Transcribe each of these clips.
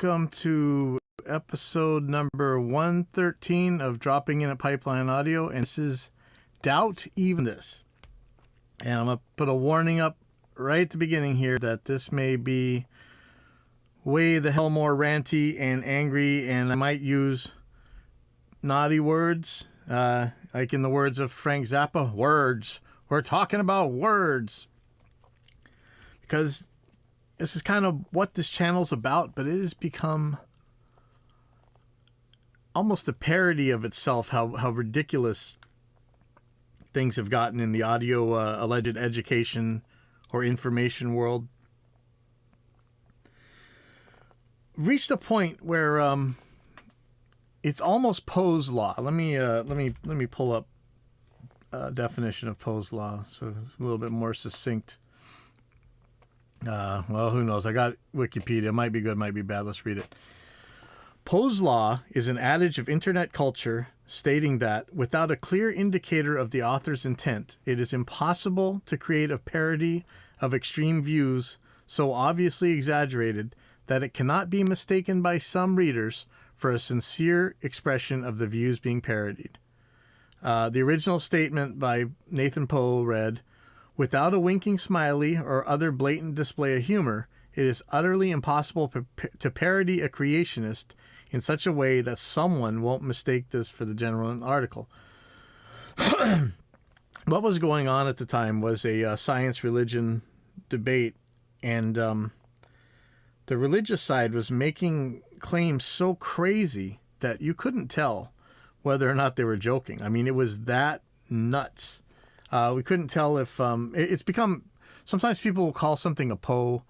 welcome to episode number 113 of Dropping In at Pipeline Audio, and this is Doubt Even This. And I'm going to put a warning up right at the beginning here that this may be way the hell more ranty and angry, and I might use naughty words, like in the words of Frank Zappa, words. We're talking about words. Because this is kind of what this channel's about, but it has become almost a parody of itself, how ridiculous things have gotten in the audio alleged education or information world. Reached a point where it's almost Poe's law. Let me pull up a definition of Poe's law so it's a little bit more succinct. Well, who knows? I got Wikipedia. It might be good, might be bad. Let's read it. Poe's law is an adage of internet culture stating that without a clear indicator of the author's intent, it is impossible to create a parody of extreme views so obviously exaggerated that it cannot be mistaken by some readers for a sincere expression of the views being parodied. The original statement by Nathan Poe read, "Without a winking smiley or other blatant display of humor, it is utterly impossible to parody a creationist in such a way that someone won't mistake this for the general article." What was going on at the time was a science-religion debate, and the religious side was making claims so crazy that you couldn't tell whether or not they were joking. I mean, it was that nuts. We couldn't tell if it's become, sometimes people will call something a Poe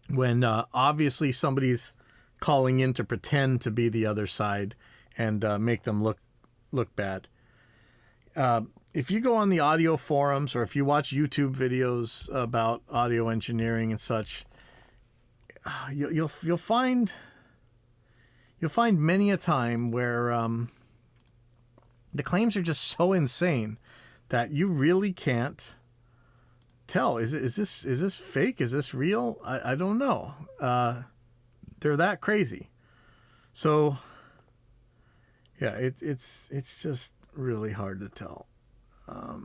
when obviously somebody's calling in to pretend to be the other side and make them look bad. If you go on the audio forums or if you watch YouTube videos about audio engineering and such, you'll find many a time where the claims are just so insane that you really can't tell. Is this fake? Is this real? I don't know. They're that crazy. So yeah, it's just really hard to tell. Let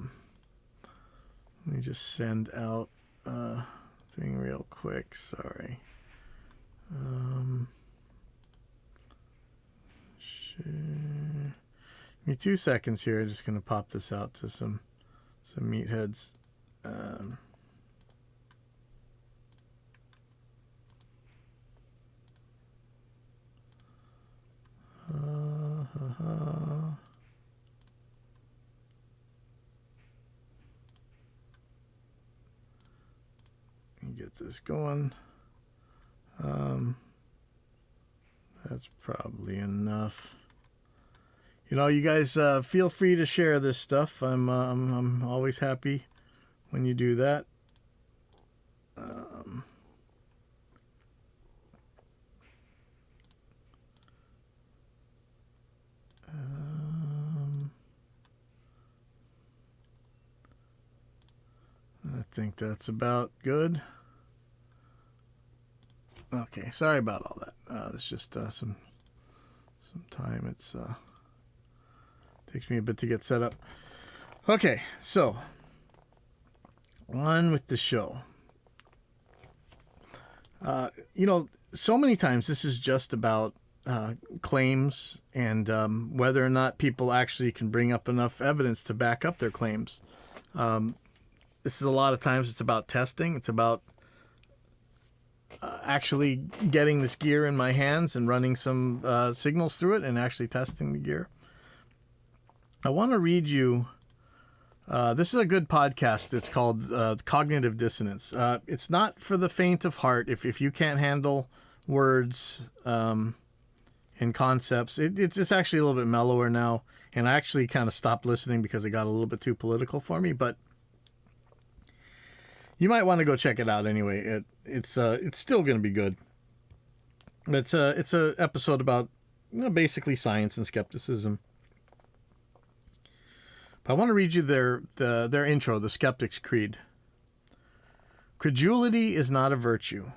me just send out a thing real quick. Sorry. Give me 2 seconds here. I'm just going to pop this out to some meatheads. Let me get this going. That's probably enough. You know, you guys feel free to share this stuff. I'm always happy when you do that. I think that's about good. Okay, sorry about all that. It's just some time. It's takes me a bit to get set up. Okay, so on with the show. You know, so many times this is just about claims and whether or not people actually can bring up enough evidence to back up their claims. This is a lot of times it's about testing. It's about actually getting this gear in my hands and running some signals through it and actually testing the gear. I want to read you, this is a good podcast. It's called Cognitive Dissonance. It's not for the faint of heart. If you can't handle words and concepts, it's actually a little bit mellower now. And I actually kind of stopped listening because it got a little bit too political for me. But you might want to go check it out anyway. It's still going to be good. It's a episode about, you know, basically science and skepticism. But I want to read you their intro, the Skeptic's Creed. Credulity is not a virtue.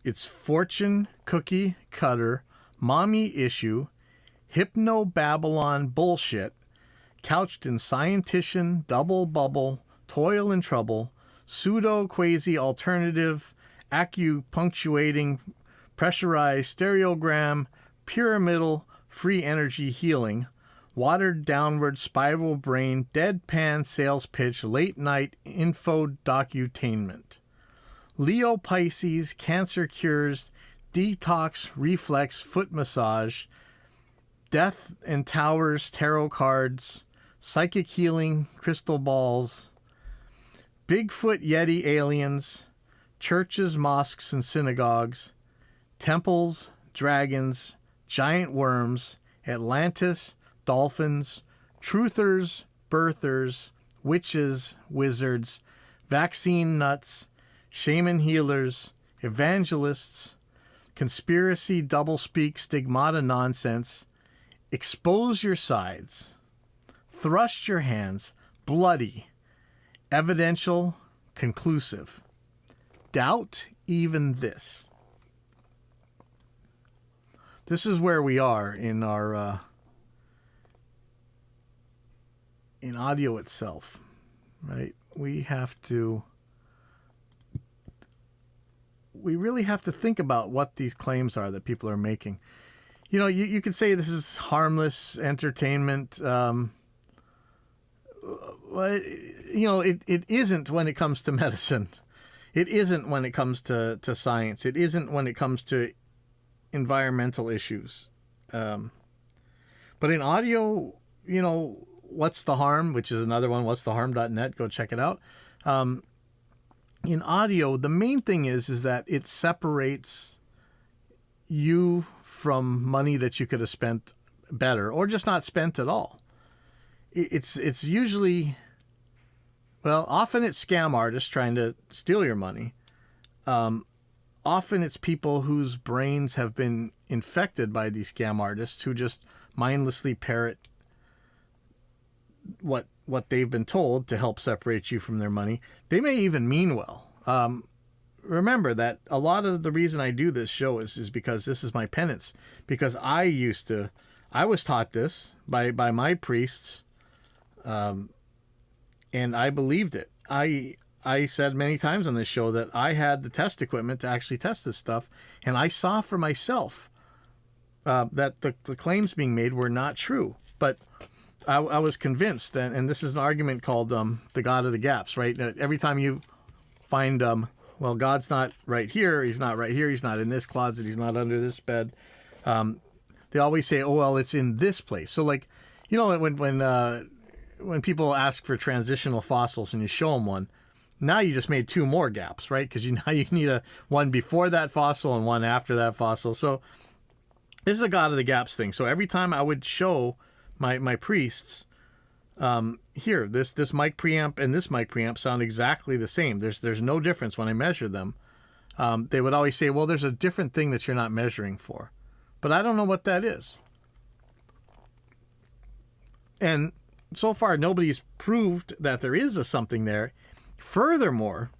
It's fortune cookie cutter, mommy issue, hypno-Babylon bullshit, couched in scientician, double bubble, toil and trouble, pseudo-quasi-alternative, acupunctuating, pressurized stereogram, pyramidal, free energy healing, watered downward spiral brain, deadpan sales pitch, late night info docutainment. Leo Pisces, cancer cures, detox, reflex, foot massage, death and towers, tarot cards, psychic healing, crystal balls, Bigfoot, Yeti, aliens, churches, mosques, and synagogues, temples, dragons, giant worms, Atlantis, dolphins, truthers, birthers, witches, wizards, vaccine nuts, shaman healers, evangelists, conspiracy, doublespeak, stigmata nonsense, expose your sides, thrust your hands, bloody, evidential, conclusive, doubt even this. This is where we are in our in audio itself, right? We really have to think about what these claims are that people are making. You know, you could say this is harmless entertainment. Well, you know, it isn't when it comes to medicine. It isn't when it comes to science. It isn't when it comes to environmental issues. But in audio, you know, What's the Harm, which is another one, what'stheharm.net, go check it out. In audio, the main thing is that it separates you from money that you could have spent better or just not spent at all. It's usually, well, often it's scam artists trying to steal your money. Often it's people whose brains have been infected by these scam artists who just mindlessly parrot what they've been told to help separate you from their money. They may even mean well. Remember that a lot of the reason I do this show is because this is my penance. Because I was taught this by my priests, and I believed it. I said many times on this show that I had the test equipment to actually test this stuff, and I saw for myself that the claims being made were not true. But I was convinced, and this is an argument called the God of the gaps, right? Every time you find, well, God's not right here, he's not right here, he's not in this closet, he's not under this bed, they always say, oh, well, it's in this place. So, like, you know, when people ask for transitional fossils and you show them one, now you just made two more gaps, right? Because now you need one before that fossil and one after that fossil. So this is a God of the gaps thing. So every time I would show my priests, here, this mic preamp and this mic preamp sound exactly the same. There's no difference when I measure them. They would always say, well, there's a different thing that you're not measuring for. But I don't know what that is. And so far, nobody's proved that there is something there. Furthermore,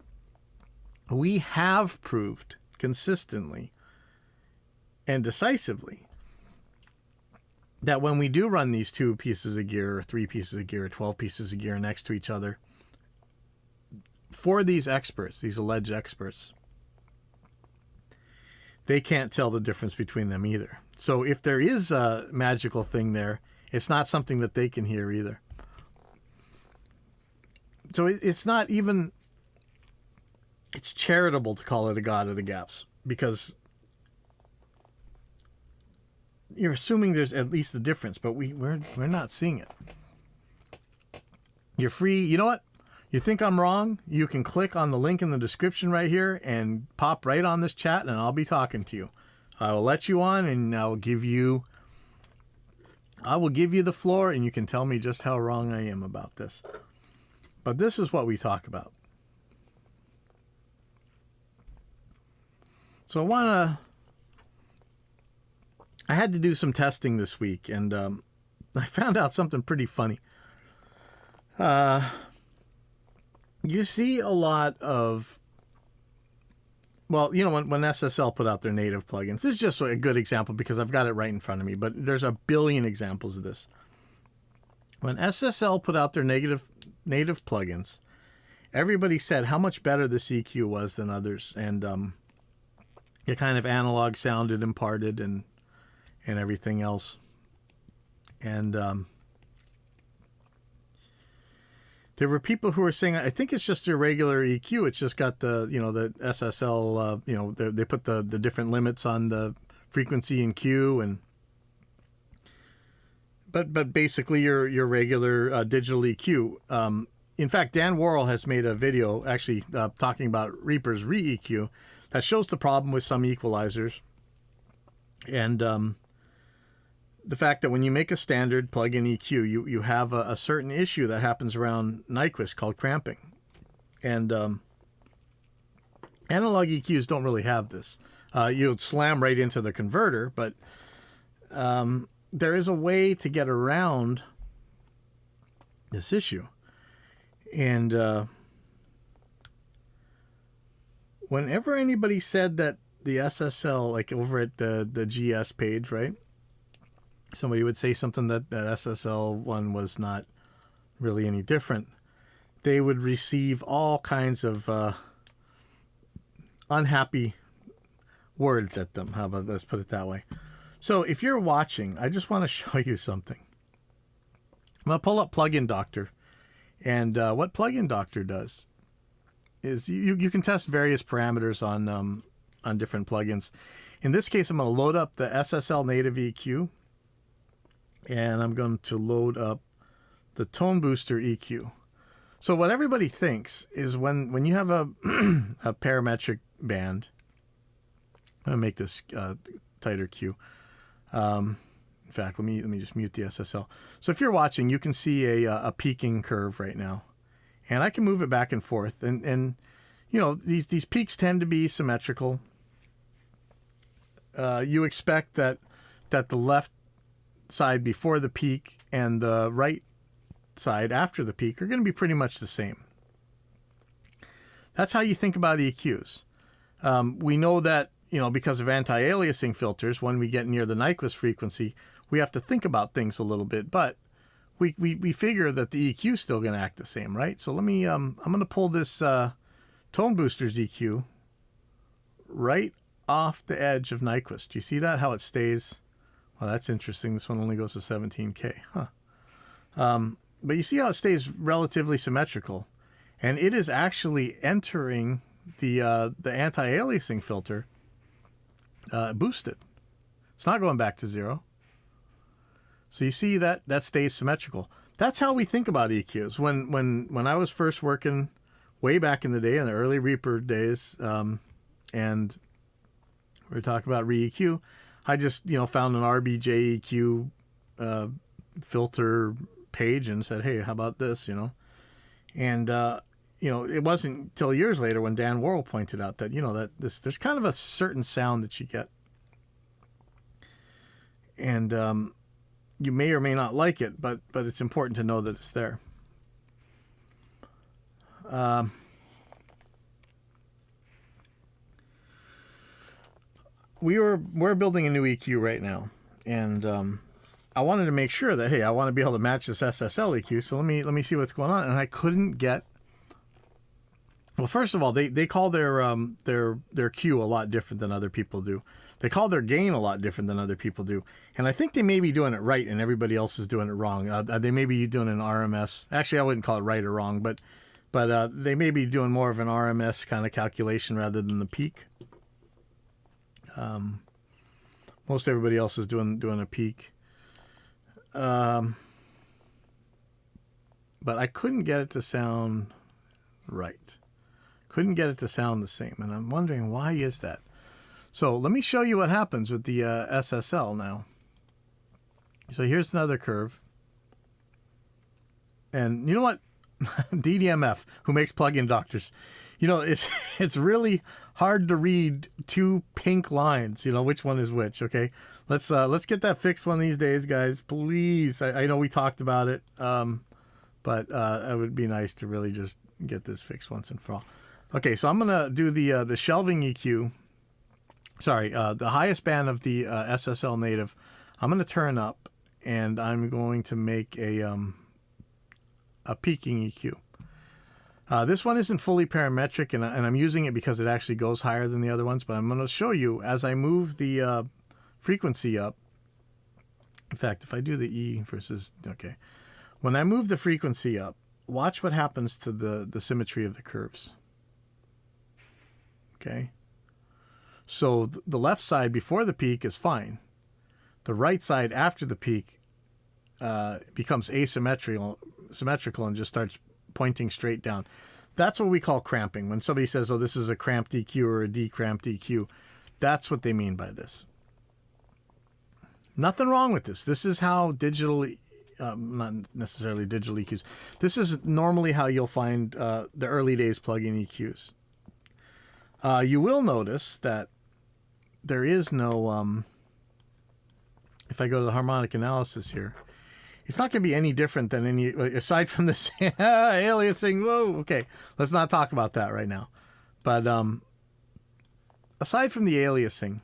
we have proved consistently and decisively that when we do run these 2 pieces of gear or 3 pieces of gear or 12 pieces of gear next to each other, for these experts, these alleged experts, they can't tell the difference between them either. So if there is a magical thing there, it's not something that they can hear either. So it's not even, it's charitable to call it a God of the gaps, because you're assuming there's at least a difference, but we're not seeing it. You're free. You know what? You think I'm wrong? You can click on the link in the description right here and pop right on this chat, and I'll be talking to you. I will let you on, and I will give you the floor, and you can tell me just how wrong I am about this. But this is what we talk about. So I had to do some testing this week, and I found out something pretty funny. You see a lot of Well, when SSL put out their native plugins, this is just a good example because I've got it right in front of me, but there's a billion examples of this. When SSL put out their native plugins, everybody said how much better this EQ was than others, and it kind of analog sounded imparted and everything else. And there were people who were saying, I think it's just a regular EQ. It's just got the the SSL. They put the different limits on the frequency and Q, and but basically your regular digital EQ. In fact, Dan Worrell has made a video actually talking about Reaper's re-EQ that shows the problem with some equalizers, and the fact that when you make a standard plug-in EQ, you have a certain issue that happens around Nyquist called cramping. And analog EQs don't really have this. You'll slam right into the converter, but there is a way to get around this issue. And whenever anybody said that the SSL, like over at the GS page, right? Somebody would say something that SSL one was not really any different, they would receive all kinds of unhappy words at them. How about, let's put it that way. So if you're watching, I just want to show you something. I'm going to pull up Plugin Doctor. And what Plugin Doctor does is you can test various parameters on different plugins. In this case, I'm going to load up the SSL native EQ. And I'm going to load up the Tone Booster EQ. So what everybody thinks is when you have a parametric band, I'm going to make this tighter Q. In fact, let me just mute the SSL. So if you're watching, you can see a peaking curve right now. And I can move it back and forth. And these peaks tend to be symmetrical. You expect that the left side before the peak and the right side after the peak are going to be pretty much the same. That's how you think about EQs. We know that, because of anti-aliasing filters, when we get near the Nyquist frequency, we have to think about things a little bit, but we figure that the EQ is still going to act the same, right? So let me, I'm going to pull this Tone Boosters EQ right off the edge of Nyquist. Do you see that, how it stays? Well, that's interesting. This one only goes to 17K. But you see how it stays relatively symmetrical. And it is actually entering the anti-aliasing filter boosted. It's not going back to zero. So you see that stays symmetrical. That's how we think about EQs. When I was first working way back in the day, in the early Reaper days, and we were talking about re-EQ, I just, found an RBJEQ filter page and said, hey, how about this, And, it wasn't until years later when Dan Worrell pointed out that, that there's kind of a certain sound that you get. And you may or may not like it, but it's important to know that it's there. We're building a new EQ right now, and I wanted to make sure that, hey, I want to be able to match this SSL EQ, so let me see what's going on. And I couldn't get. Well, first of all, they call their Q a lot different than other people do. They call their gain a lot different than other people do, and I think they may be doing it right, and everybody else is doing it wrong. They may be doing an RMS. Actually, I wouldn't call it right or wrong, but they may be doing more of an RMS kind of calculation rather than the peak. Most everybody else is doing a peak. But I couldn't get it to sound right. Couldn't get it to sound the same. And I'm wondering, why is that? So let me show you what happens with the SSL now. So here's another curve. And you know what? DDMF, who makes plugin doctors, it's really hard to read two pink lines, which one is which. Okay, let's get that fixed one of these days, guys, please. I know we talked about it, but it would be nice to really just get this fixed once and for all. Okay, so I'm gonna do the shelving EQ. Sorry, the highest band of the SSL native. I'm gonna turn up, and I'm going to make a peaking EQ. This one isn't fully parametric, and I'm using it because it actually goes higher than the other ones, but I'm going to show you as I move the frequency up. In fact, if I do the E versus, okay. When I move the frequency up, watch what happens to the symmetry of the curves. Okay. So the left side before the peak is fine. The right side after the peak becomes asymmetrical and just starts pointing straight down. That's what we call cramping. When somebody says, oh, this is a cramped EQ or a decramped EQ, that's what they mean by this. Nothing wrong with this. This is how not necessarily digital EQs. This is normally how you'll find the early days plug-in EQs. You will notice that there is no, if I go to the harmonic analysis here, it's not going to be any different than any, aside from this aliasing. Whoa, okay, let's not talk about that right now. But aside from the aliasing,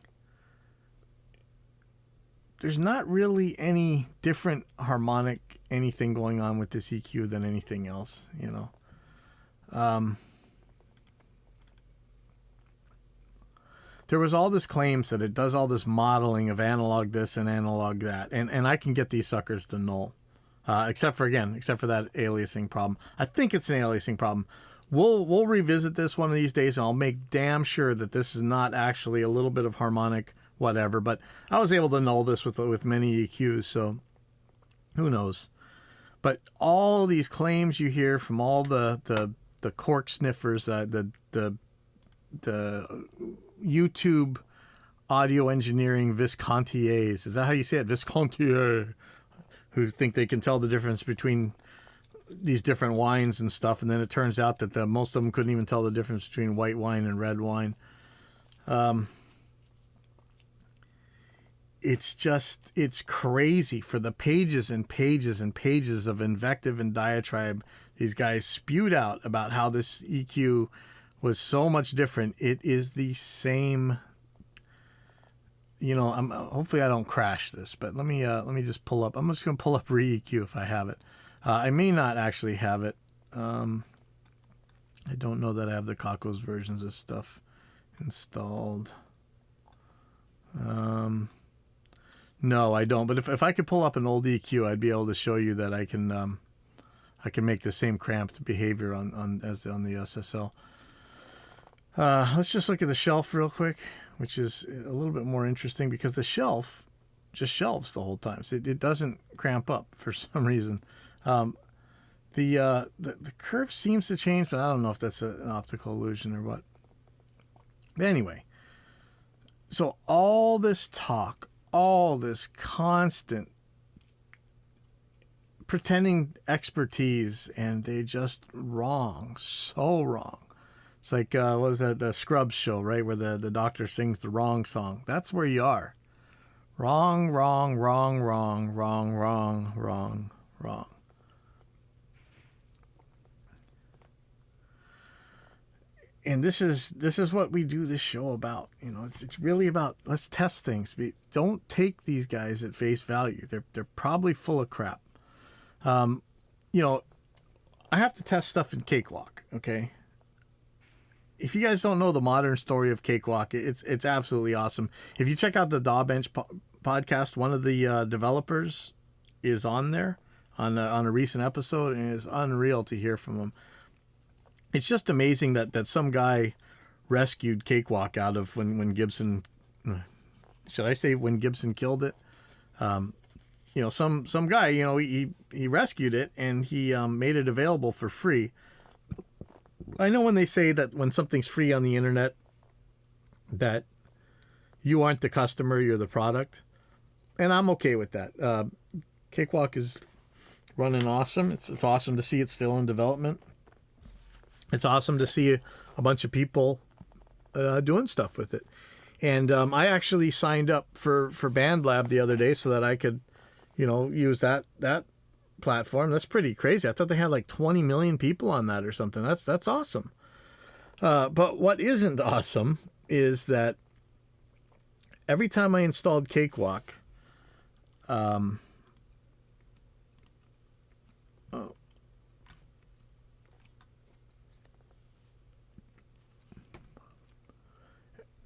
there's not really any different harmonic anything going on with this EQ than anything else, you know. There was all this claims that it does all this modeling of analog this and analog that, and I can get these suckers to null, except for that aliasing problem. I think it's an aliasing problem. We'll revisit this one of these days, and I'll make damn sure that this is not actually a little bit of harmonic whatever. But I was able to null this with many EQs, so who knows? But all these claims you hear from all the cork sniffers, the YouTube audio engineering Viscontiers. Is that how you say it? Viscontier, who think they can tell the difference between these different wines and stuff, and then it turns out that most of them couldn't even tell the difference between white wine and red wine. It's crazy for the pages and pages and pages of invective and diatribe these guys spewed out about how this EQ was so much different. It is the same. You know, hopefully I don't crash this, but let me just pull up. I'm just going to pull up re-EQ if I have it. I may not actually have it. I don't know that I have the Kakos versions of stuff installed. No, I don't. But if I could pull up an old EQ, I'd be able to show you that I can make the same cramped behavior as on the SSL. Let's just look at the shelf real quick, which is a little bit more interesting because the shelf just shelves the whole time. So it doesn't cramp up for some reason. The curve seems to change, but I don't know if that's an optical illusion or what. But anyway, so all this talk, all this constant pretending expertise, and they just wrong, so wrong. It's like, what was that, the Scrubs show, right, where the doctor sings the wrong song. That's where you are. Wrong, wrong, wrong, wrong, wrong, wrong, wrong, wrong. And this is what we do this show about. You know, it's really about, let's test things. Don't take these guys at face value. They're probably full of crap. You know, I have to test stuff in Cakewalk, okay? If you guys don't know the modern story of Cakewalk, it's absolutely awesome. If you check out the Dawbench podcast, one of the developers is on there on a recent episode, and it's unreal to hear from him. It's just amazing that some guy rescued Cakewalk out of when Gibson, should I say when Gibson killed it? You know, some guy, you know, he rescued it and he made it available for free. I know when they say that when something's free on the internet, that you aren't the customer, you're the product. And I'm okay with that. Cakewalk is running awesome. It's awesome to see it still in development. It's awesome to see a bunch of people doing stuff with it. And I actually signed up for BandLab the other day so that I could, you know, use that platform. That's pretty crazy. I thought they had like 20 million people on that or something. That's awesome. But what isn't awesome is that every time I installed Cakewalk,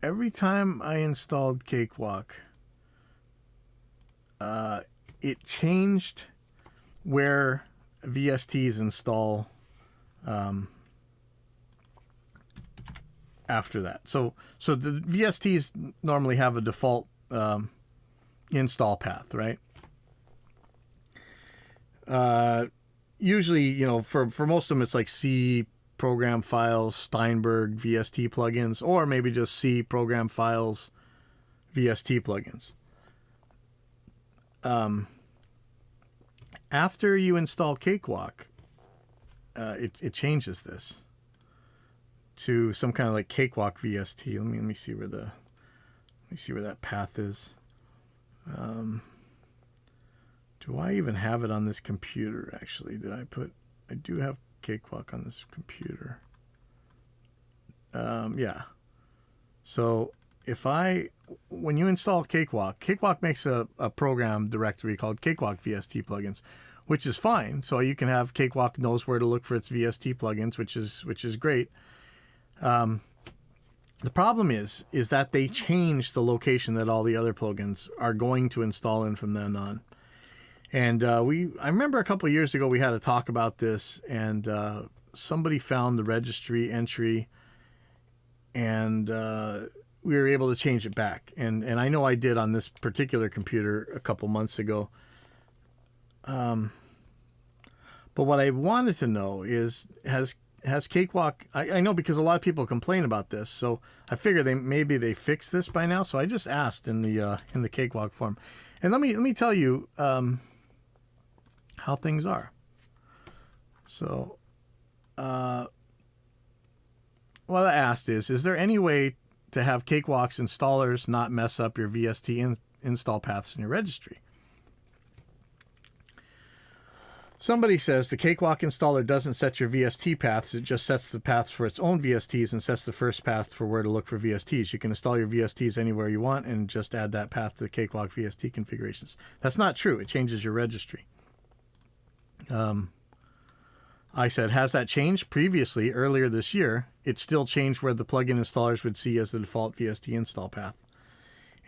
every time I installed Cakewalk, it changed where VSTs install after that. So the VSTs normally have a default install path, right? Usually, you know, for most of them, it's like C program files, Steinberg VST plugins, or maybe just C program files, VST plugins. After you install Cakewalk, it changes this to some kind of like Cakewalk VST. Let me see where that path is. Do I even have it on this computer? Actually, I do have Cakewalk on this computer. Yeah. So when you install Cakewalk makes a program directory called Cakewalk VST plugins, which is fine. So you can have Cakewalk knows where to look for its VST plugins, which is great. The problem is that they change the location that all the other plugins are going to install in from then on. And I remember a couple of years ago we had a talk about this, and somebody found the registry entry, and we were able to change it back. And I know I did on this particular computer a couple months ago. But what I wanted to know is, has Cakewalk, I know because a lot of people complain about this, so I figure maybe they fixed this by now. So I just asked in the Cakewalk forum, and let me tell you how things are. So what I asked is there any way to have Cakewalk's installers not mess up your VST install paths in your registry? Somebody says the Cakewalk installer doesn't set your VST paths. It just sets the paths for its own VSTs and sets the first path for where to look for VSTs. You can install your VSTs anywhere you want and just add that path to the Cakewalk VST configurations. That's not true. It changes your registry. I said, has that changed? Previously, earlier this year, it still changed where the plugin installers would see as the default VST install path.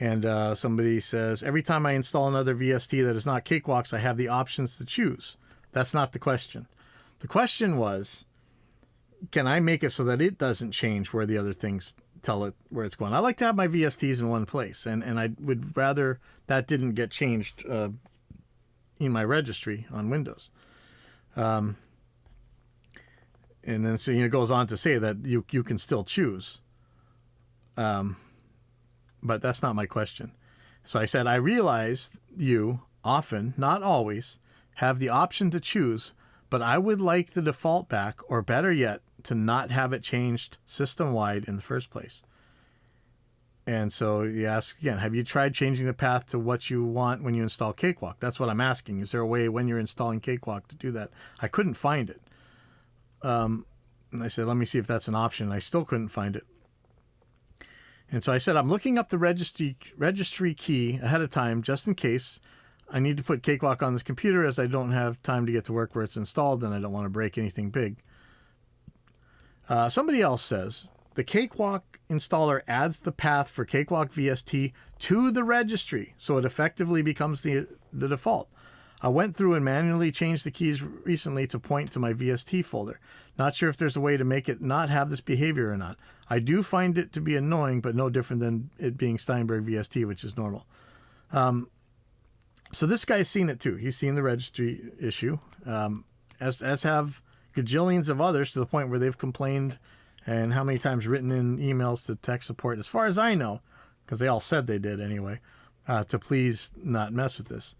And somebody says, every time I install another VST that is not Cakewalk's, I have the options to choose. That's not the question. The question was, can I make it so that it doesn't change where the other things tell it where it's going? I like to have my VSTs in one place, and I would rather that didn't get changed in my registry on Windows. And then so it goes on to say that you can still choose. But that's not my question. So I said, I realize you often, not always, have the option to choose, but I would like the default back, or better yet, to not have it changed system-wide in the first place. And so you ask again, have you tried changing the path to what you want when you install Cakewalk? That's what I'm asking. Is there a way when you're installing Cakewalk to do that? I couldn't find it. And I said, let me see if that's an option. I still couldn't find it. And so I said, I'm looking up the registry key ahead of time just in case I need to put Cakewalk on this computer, as I don't have time to get to work where it's installed and I don't want to break anything big. Somebody else says, the Cakewalk installer adds the path for Cakewalk VST to the registry, so it effectively becomes the default. I went through and manually changed the keys recently to point to my VST folder. Not sure if there's a way to make it not have this behavior or not. I do find it to be annoying, but no different than it being Steinberg VST, which is normal. So this guy's seen it too. He's seen the registry issue, as have gajillions of others, to the point where they've complained, and how many times written in emails to tech support, as far as I know, because they all said they did anyway, to please not mess with this.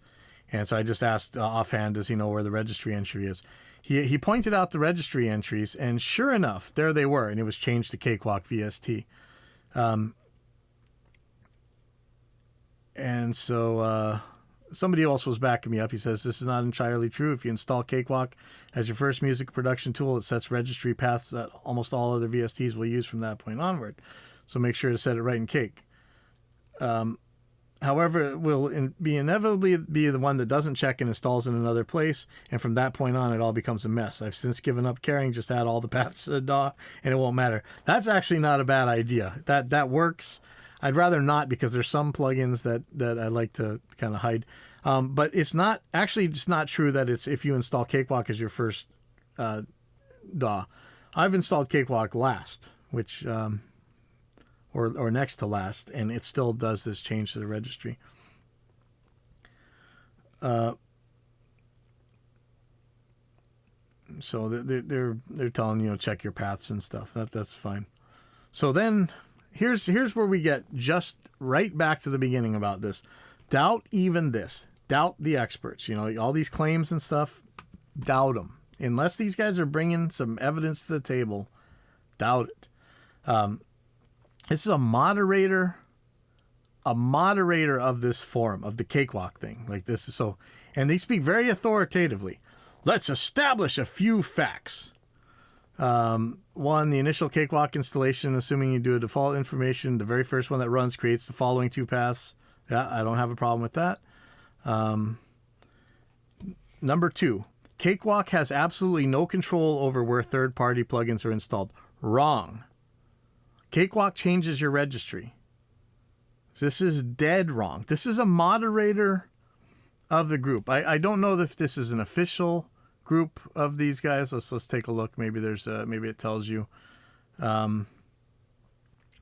And so I just asked offhand, does he know where the registry entry is? He pointed out the registry entries, and sure enough, there they were, and it was changed to Cakewalk VST. And so somebody else was backing me up. He says, this is not entirely true. If you install Cakewalk as your first music production tool, it sets registry paths that almost all other VSTs will use from that point onward. So make sure to set it right in Cake. However, it will inevitably be the one that doesn't check and installs in another place, and from that point on, it all becomes a mess. I've since given up caring. Just add all the paths to the DAW, and it won't matter. That's actually not a bad idea. That works. I'd rather not, because there's some plugins that I like to kind of hide. But it's not true that it's if you install Cakewalk as your first DAW. I've installed Cakewalk last, which or next to last, and it still does this change to the registry. So they're telling you, check your paths and stuff. That's fine. So then here's where we get just right back to the beginning about this. Doubt even this. Doubt the experts. All these claims and stuff. Doubt them. Unless these guys are bringing some evidence to the table, doubt it. This is a moderator of this forum, of the Cakewalk thing. Like this is so, and they speak very authoritatively. Let's establish a few facts. One, the initial Cakewalk installation, assuming you do a default information, the very first one that runs creates the following two paths. Yeah, I don't have a problem with that. Number two, Cakewalk has absolutely no control over where third-party plugins are installed. Wrong. Cakewalk changes your registry. This is dead wrong. This is a moderator of the group. I don't know if this is an official group of these guys. Let's take a look. Maybe maybe it tells you. For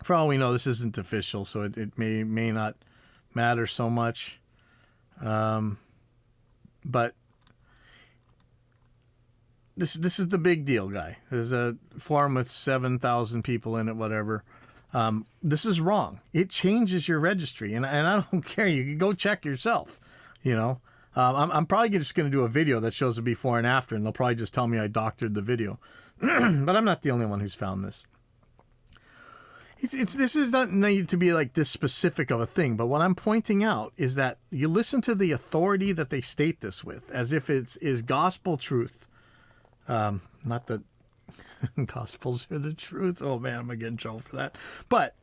all we know, this isn't official, so it may not matter so much. But this is the big deal, guy. There's a forum with 7,000 people in it, whatever. This is wrong. It changes your registry, and I don't care. You can go check yourself. I'm probably just going to do a video that shows the before and after, and they'll probably just tell me I doctored the video. But I'm not the only one who's found this. This is not need to be like this specific of a thing, but what I'm pointing out is that you listen to the authority that they state this with, as if it is gospel truth. Not that gospels are the truth. Oh man, I'm gonna get in trouble for that. But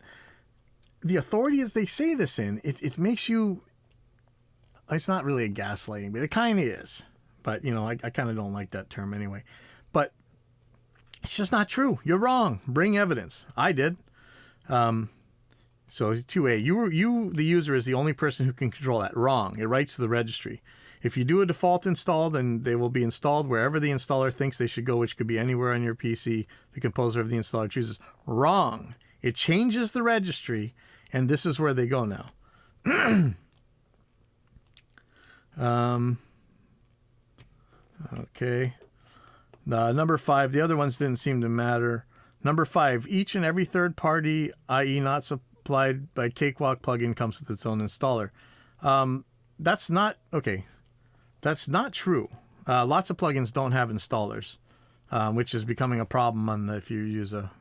the authority that they say this in, it makes you. It's not really a gaslighting, but it kind of is. But I kind of don't like that term anyway. But it's just not true. You're wrong. Bring evidence. I did. So 2A, you the user is the only person who can control that. Wrong. It writes to the registry. If you do a default install, then they will be installed wherever the installer thinks they should go, which could be anywhere on your PC the composer of the installer chooses. Wrong. It changes the registry, and this is where they go now. Okay. Number 5, the other ones didn't seem to matter. Number 5, each and every third party, i.e. not supplied by Cakewalk plugin, comes with its own installer. That's not, okay. That's not true. Lots of plugins don't have installers, which is becoming a problem if you use a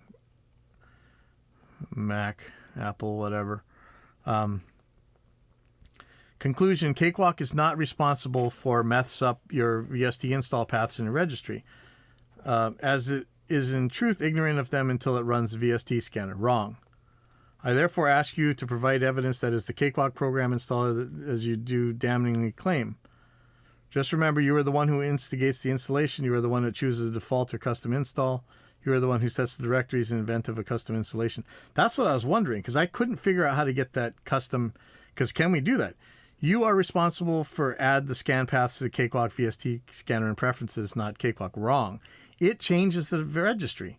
Mac, Apple, whatever. Conclusion, Cakewalk is not responsible for meths up your VST install paths in your registry, as it is in truth ignorant of them until it runs the VST scanner. Wrong. I therefore ask you to provide evidence that is the Cakewalk program installer as you do damningly claim. Just remember, you are the one who instigates the installation. You are the one that chooses a default or custom install. You are the one who sets the directories in event of a custom installation. That's what I was wondering, because I couldn't figure out how to get that custom, because can we do that? You are responsible for add the scan paths to the Cakewalk VST scanner and preferences, not Cakewalk. Wrong. It changes the registry.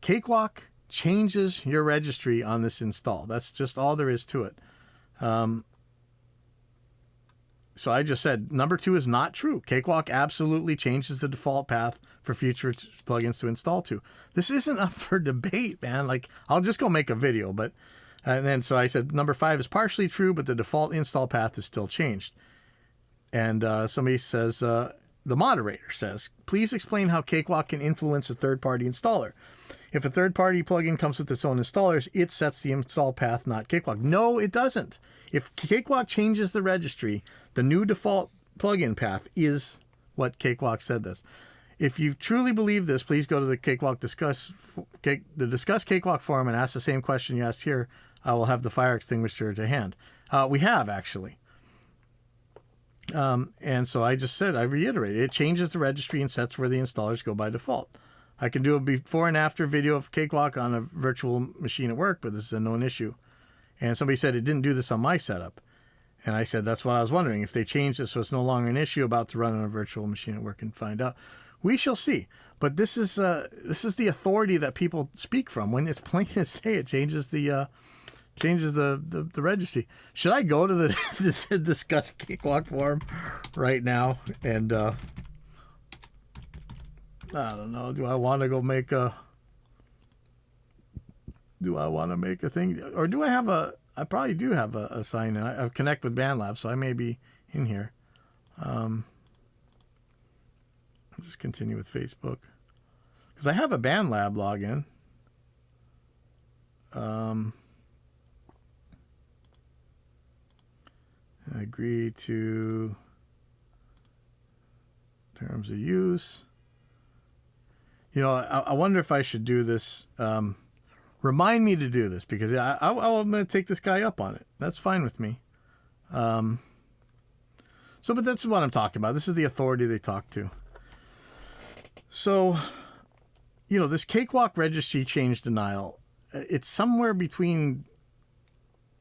Cakewalk changes your registry on this install. That's just all there is to it. So I just said number 2 is not true. Cakewalk absolutely changes the default path for future plugins to install to. This isn't up for debate, man. Like, I'll just go make a video, but and then so I said number 5 is partially true, but the default install path is still changed. And somebody says, the moderator says, please explain how Cakewalk can influence a third-party installer. If a third-party plugin comes with its own installers, it sets the install path, not Cakewalk. No, it doesn't. If Cakewalk changes the registry, the new default plugin path is what Cakewalk said this. If you truly believe this, please go to the Discuss Cakewalk forum and ask the same question you asked here. I will have the fire extinguisher to hand. We have, actually. And so I just said, I reiterated, it changes the registry and sets where the installers go by default. I can do a before and after video of Cakewalk on a virtual machine at work, but this is a known issue. And somebody said it didn't do this on my setup. And I said, that's what I was wondering. If they changed it so it's no longer an issue, about to run on a virtual machine at work and find out. We shall see. But this is the authority that people speak from. When it's plain as day, it changes the registry. Should I go to the Discuss Cakewalk forum right now? And I don't know. Do I want to go make a? Do I want to make a thing, or do I have a? I probably do have a sign. I've connect with BandLab, so I may be in here. I'll just continue with Facebook because I have a BandLab login. I agree to terms of use. You know, I wonder if I should do this. Remind me to do this because I'm going to take this guy up on it. That's fine with me. But that's what I'm talking about. This is the authority they talk to. So, you know, this Cakewalk registry change denial, it's somewhere between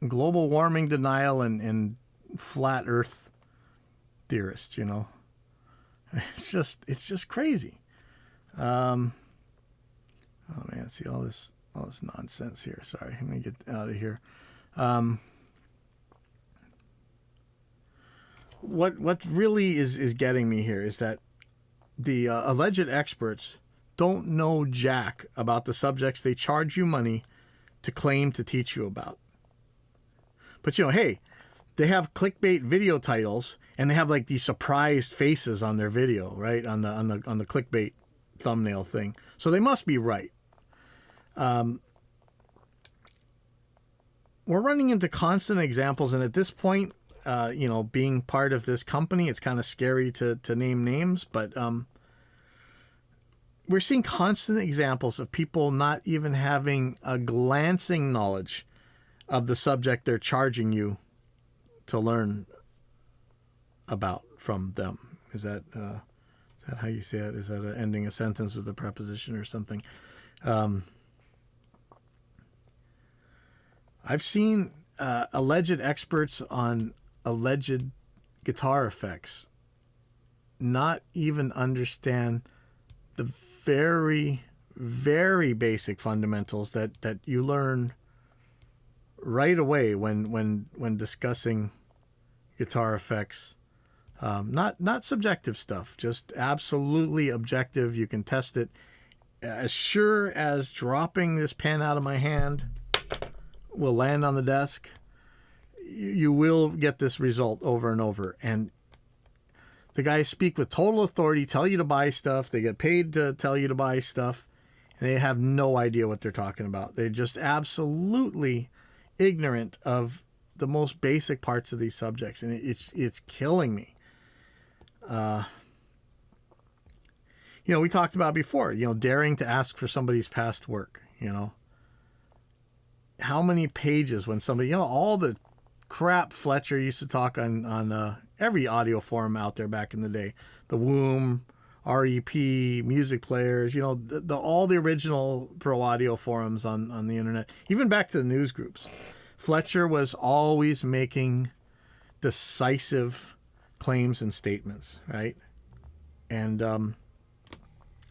global warming denial and flat earth theorists, you know. It's just crazy. Oh man, see all this nonsense here. Sorry, I'm gonna get out of here. What really is getting me here is that the alleged experts don't know jack about the subjects they charge you money to claim to teach you about. But you know, hey, they have clickbait video titles and they have like these surprised faces on their video, right? On the clickbait thumbnail thing. So they must be right. We're running into constant examples, and at this point, you know, being part of this company, it's kind of scary to name names, but we're seeing constant examples of people not even having a glancing knowledge of the subject they're charging you to learn about from them. Is that how you say it? Is that ending a sentence with a preposition or something? I've seen alleged experts on alleged guitar effects not even understand the very, very basic fundamentals that you learn right away when discussing guitar effects. Not subjective stuff, just absolutely objective. You can test it. As sure as dropping this pen out of my hand will land on the desk, you will get this result over and over. And the guys speak with total authority, tell you to buy stuff. They get paid to tell you to buy stuff. And they have no idea what they're talking about. They're just absolutely ignorant of the most basic parts of these subjects. And it's killing me. You know, we talked about before, you know, daring to ask for somebody's past work, you know. How many pages when somebody, you know, all the crap Fletcher used to talk on every audio forum out there back in the day, the Womb, REP, music players, you know, all the original pro audio forums on the internet, even back to the news groups. Fletcher was always making decisive claims and statements, right? And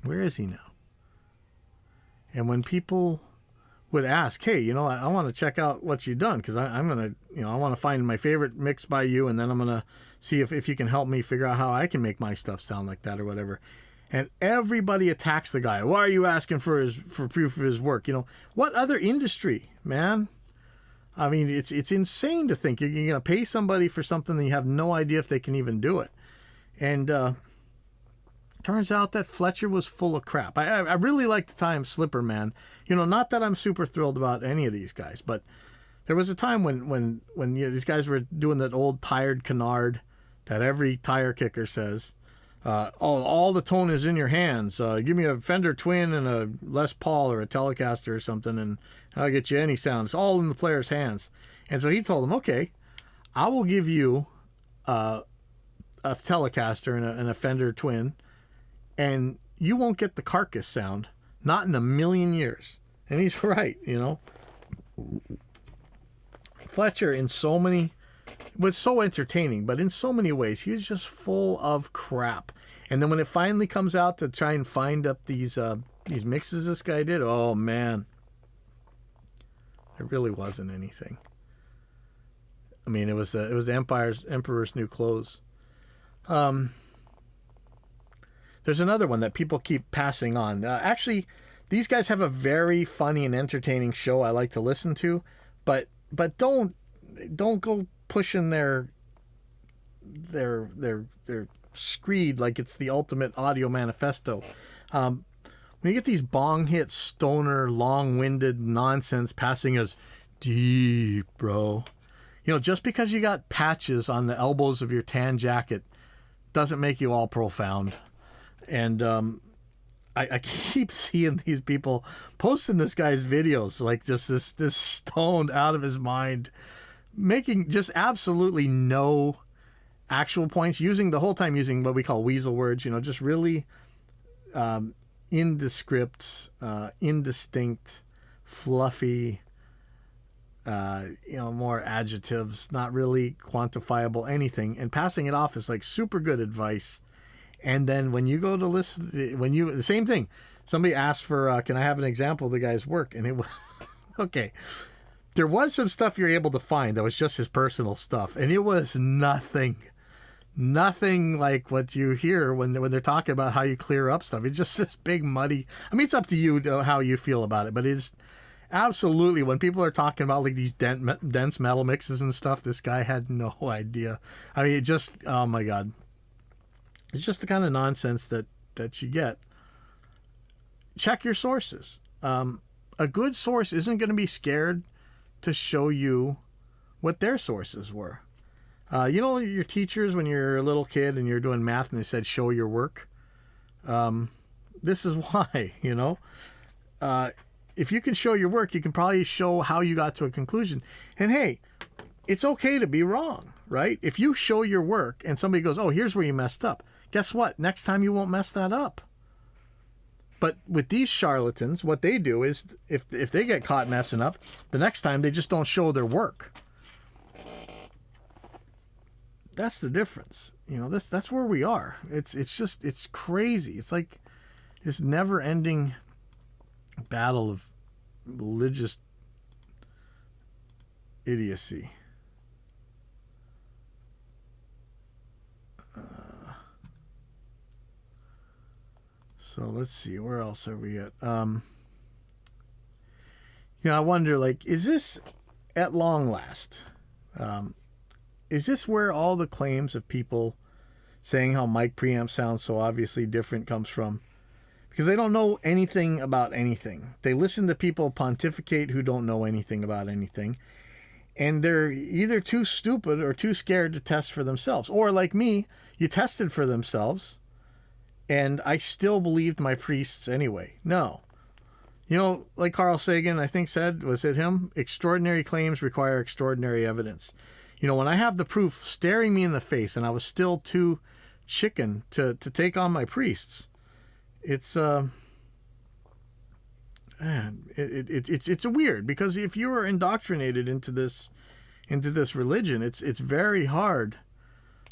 where is he now? And when people would ask, hey, you know, I want to check out what you've done because I'm going to, you know, I want to find my favorite mix by you, and then I'm going to see if you can help me figure out how I can make my stuff sound like that or whatever. And everybody attacks the guy. Why are you asking for proof of his work? You know, what other industry, man? I mean, it's insane to think you're going to pay somebody for something that you have no idea if they can even do it. And Turns out that Fletcher was full of crap. I really like the time Slipper Man. You know, not that I'm super thrilled about any of these guys, but there was a time when you know, these guys were doing that old tired canard that every tire kicker says. All the tone is in your hands. Give me a Fender Twin and a Les Paul or a Telecaster or something, and I'll get you any sound. It's all in the player's hands. And so he told them, okay, I will give you a Telecaster and a Fender Twin, and you won't get the carcass sound, not in a million years. And he's right, you know. Fletcher was so entertaining, but in so many ways, he was just full of crap. And then when it finally comes out to try and find up these mixes this guy did, oh man, there really wasn't anything. I mean, it was the Emperor's New Clothes. There's another one that people keep passing on. Actually, these guys have a very funny and entertaining show I like to listen to, but don't go pushing their screed like it's the ultimate audio manifesto. When you get these bong hit, stoner, long-winded nonsense passing as deep, bro. You know, just because you got patches on the elbows of your tan jacket doesn't make you all profound. And I keep seeing these people posting this guy's videos, like just this stoned out of his mind, making just absolutely no actual points, using what we call weasel words, you know, just really indescript, indistinct, fluffy, you know, more adjectives, not really quantifiable anything, and passing it off as like super good advice. And then when you go to listen, the same thing, somebody asked for, can I have an example of the guy's work? And it was, okay. There was some stuff you're able to find that was just his personal stuff. And it was nothing like what you hear when they're talking about how you clear up stuff. It's just this big muddy, I mean, it's up to you how you feel about it, but it's absolutely, when people are talking about like these dense metal mixes and stuff, this guy had no idea. I mean, it just, oh my God. It's just the kind of nonsense that you get. Check your sources. A good source isn't going to be scared to show you what their sources were. You know, your teachers, when you're a little kid and you're doing math and they said, show your work. This is why, you know. If you can show your work, you can probably show how you got to a conclusion. And hey, it's okay to be wrong, right? If you show your work and somebody goes, oh, here's where you messed up. Guess what? Next time you won't mess that up. But with these charlatans, what they do is if they get caught messing up, the next time they just don't show their work. That's the difference. You know, that's where we are. It's crazy. It's like this never-ending battle of religious idiocy. So let's see, where else are we at? You know, I wonder, like, is this at long last? Is this where all the claims of people saying how mic preamp sounds so obviously different comes from? Because they don't know anything about anything. They listen to people pontificate who don't know anything about anything. And they're either too stupid or too scared to test for themselves. Or like me, you tested for themselves. And I still believed my priests anyway. No. You know, like Carl Sagan, I think said, was it him? Extraordinary claims require extraordinary evidence. You know, when I have the proof staring me in the face and I was still too chicken to take on my priests, it's it's weird, because if you are indoctrinated into this religion, it's very hard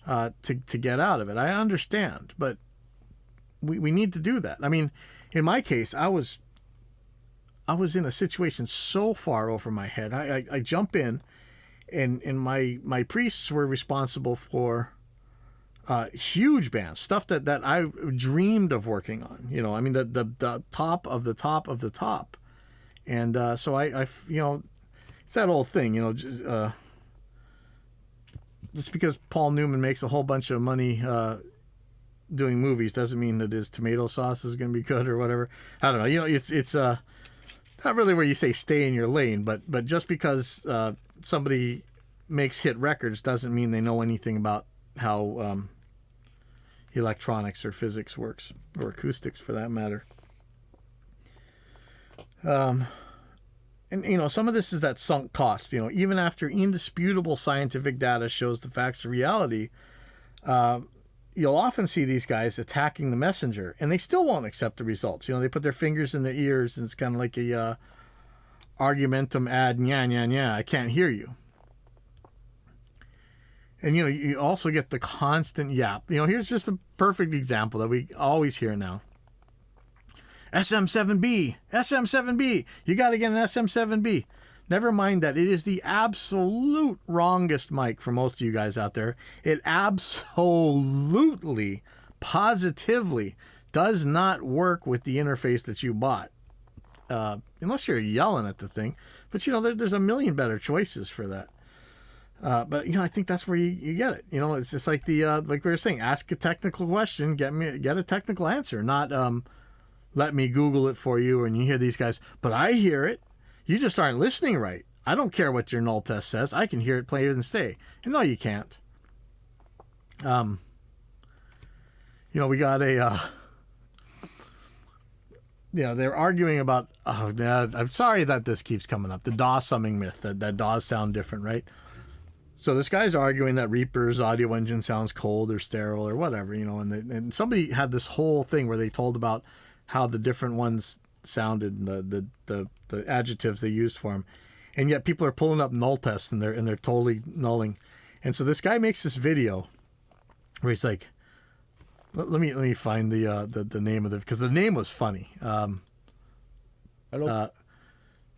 to get out of it. I understand, but we need to do that. I mean, in my case, I was in a situation so far over my head. I jump in, and my priests were responsible for huge bands, stuff that I dreamed of working on. You know, I mean, the top of the top of the top. And so I you know, it's that old thing, you know, just because Paul Newman makes a whole bunch of money doing movies doesn't mean that his tomato sauce is going to be good or whatever. I don't know. You know, it's not really where you say stay in your lane, but just because somebody makes hit records doesn't mean they know anything about how electronics or physics works, or acoustics for that matter. And, you know, some of this is that sunk cost. You know, even after indisputable scientific data shows the facts of reality, you'll often see these guys attacking the messenger, and they still won't accept the results. You know, they put their fingers in their ears, and it's kind of like a argumentum ad nya, nya, nya, I can't hear you. And, you know, you also get the constant yap. You know, here's just a perfect example that we always hear now. SM7B, SM7B, you got to get an SM7B. Never mind that it is the absolute wrongest mic for most of you guys out there. It absolutely, positively does not work with the interface that you bought. Unless you're yelling at the thing. But, you know, there's a million better choices for that. But, you know, I think that's where you get it. You know, it's just like like we were saying, ask a technical question, get a technical answer, not let me Google it for you. And you hear these guys, but I hear it. You just aren't listening right. I don't care what your null test says. I can hear it play and stay. And no, you can't. You know, we got they're arguing about, I'm sorry that this keeps coming up, the DAW summing myth, that DAWs sound different, right? So this guy's arguing that Reaper's audio engine sounds cold or sterile or whatever, you know, and somebody had this whole thing where they told about how the different ones sounded, and the adjectives they used for them, and yet people are pulling up null tests and they're totally nulling. And so this guy makes this video where he's like, let me find the name of because the name was funny. The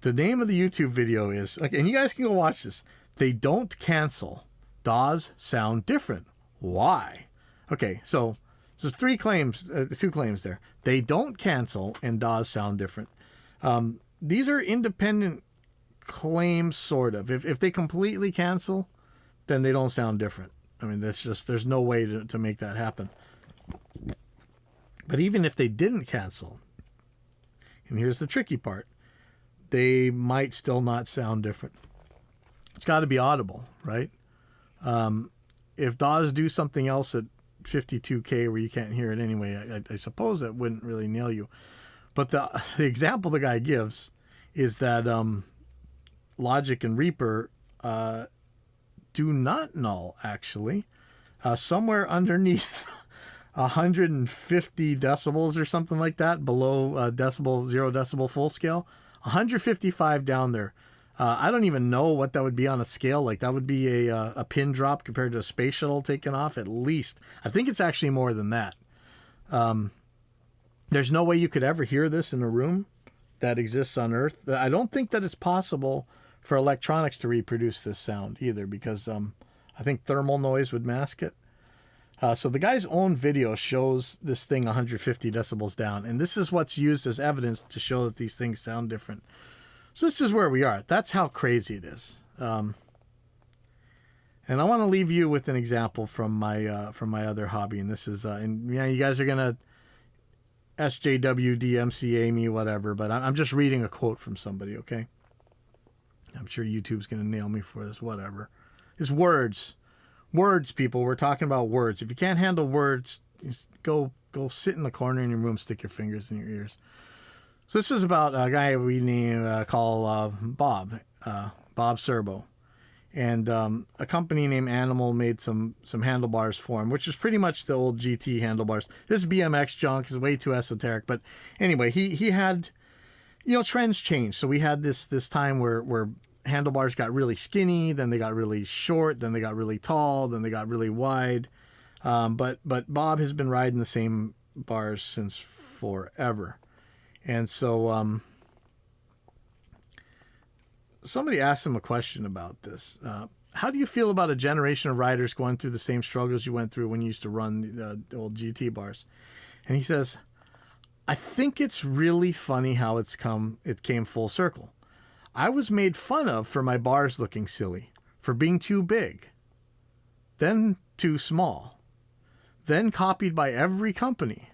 name of the YouTube video is, okay, and you guys can go watch this. They don't cancel. DAWs sound different. Why? Okay, so there's two claims there. They don't cancel and DAWs sound different. These are independent claims, sort of. If they completely cancel, then they don't sound different. I mean, there's no way to make that happen. But even if they didn't cancel, and here's the tricky part, they might still not sound different. It's got to be audible, right? If DAWs do something else at 52K where you can't hear it anyway, I suppose that wouldn't really nail you. But the example the guy gives is that Logic and Reaper do not null, actually. Somewhere underneath 150 decibels or something like that, below 0 decibel full scale, 155 down there. I don't even know what that would be on a scale. Like, that would be a pin drop compared to a space shuttle taking off, at least. I think it's actually more than that. There's no way you could ever hear this in a room that exists on Earth. I don't think that it's possible for electronics to reproduce this sound either, because I think thermal noise would mask it. So the guy's own video shows this thing 150 decibels down, and this is what's used as evidence to show that these things sound different. So this is where we are. That's how crazy it is. And I want to leave you with an example from my other hobby, and this is and yeah, you guys are gonna SJWDMCA me, whatever, but I'm just reading a quote from somebody. Okay, I'm sure YouTube's gonna nail me for this. Whatever. It's words, people. We're talking about words. If you can't handle words, just go sit in the corner in your room, stick your fingers in your ears. So this is about a guy we call Bob Serbo. And a company named Animal made some handlebars for him, which is pretty much the old GT handlebars. This BMX junk is way too esoteric. But anyway, he had, you know, trends change. So we had this time where handlebars got really skinny, then they got really short, then they got really tall, then they got really wide. But Bob has been riding the same bars since forever. And so somebody asked him a question about this. How do you feel about a generation of riders going through the same struggles you went through when you used to run the old GT bars? And he says, I think it's really funny how it came full circle. I was made fun of for my bars looking silly, for being too big, then too small, then copied by every company.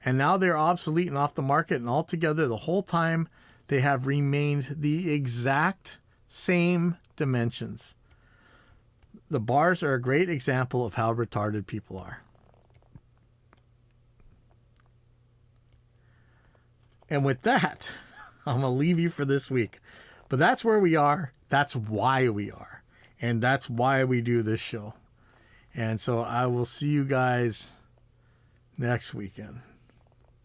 And now they're obsolete and off the market, and altogether the whole time they have remained the exact same dimensions. The bars are a great example of how retarded people are. And with that, I'm going to leave you for this week. But that's where we are. That's why we are. And that's why we do this show. And so I will see you guys next weekend.